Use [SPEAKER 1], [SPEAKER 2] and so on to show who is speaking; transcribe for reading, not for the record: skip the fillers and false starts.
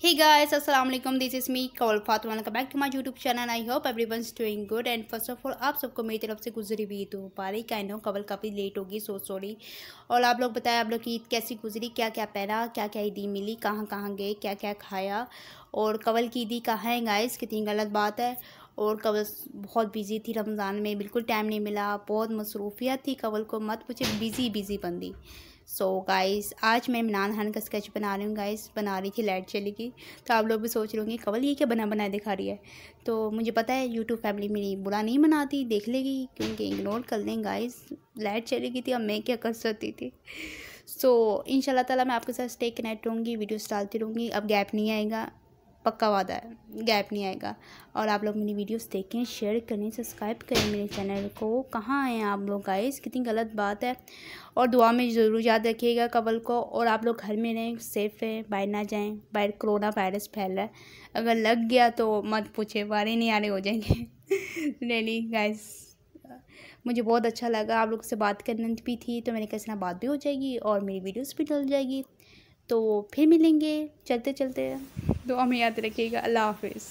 [SPEAKER 1] Hey guys, Assalamu alaikum. This is me, Kanwal Fatima. Welcome back to my YouTube channel. I hope everyone's doing good. And first of all, आप सबको मेरी तरफ से गुजरी हुई ईद मुबारक। I know कवल काफ़ी late होगी, सो सॉरी। और आप लोग बताएं, आप लोग की ईद कैसी गुजरी, क्या क्या पहना, क्या क्या ईदी मिली, कहाँ कहाँ गए, क्या क्या खाया। और कवल की ईदी कहाँ है गाइस, कितनी गलत बात है। और कवल बहुत बिजी थी रमज़ान में, बिल्कुल टाइम नहीं मिला, बहुत मसरूफियत थी कवल को, मत पूछे, बिजी बंदी। सो गाइस, आज मैं मिनाल खान का स्केच बना रही हूँ गाइस। बना रही थी, लाइट चली गई, तो आप लोग भी सोच रहे होंगे कवल ये क्या बनाया दिखा रही है। तो मुझे पता है यूट्यूब फैमिली मेरी बुरा नहीं मनाती, देख लेगी, क्योंकि इग्नोर कर दें गाइस। लाइट चली गई थी, अब मैं क्या कर सकती थी। सो इंशाल्लाह ताला मैं आपके साथ स्टे कनेक्ट रहूँगी, वीडियोस डालती रहूँगी। अब गैप नहीं आएगा, पक्का वादा है, गैप नहीं आएगा। और आप लोग मेरी वीडियोस देखें, शेयर करें, सब्सक्राइब करें मेरे चैनल को। कहाँ हैं आप लोग गाइस, कितनी गलत बात है। और दुआ में ज़रूर याद रखिएगा कवल को। और आप लोग घर में रहें, सेफ रहें, बाहर ना जाएं, बाहर कोरोना वायरस फैल रहा है। अगर लग गया तो मत पूछे, वारे नहीं आने हो जाएंगे। रियली गाइस, मुझे बहुत अच्छा लगा, आप लोग से बात करनी भी थी, तो मैंने कैसे ना बात भी हो जाएगी और मेरी वीडियोस भी डल जाएगी। तो फिर मिलेंगे चलते चलते, दुआ में याद रखिएगा। अल्लाह हाफिज़।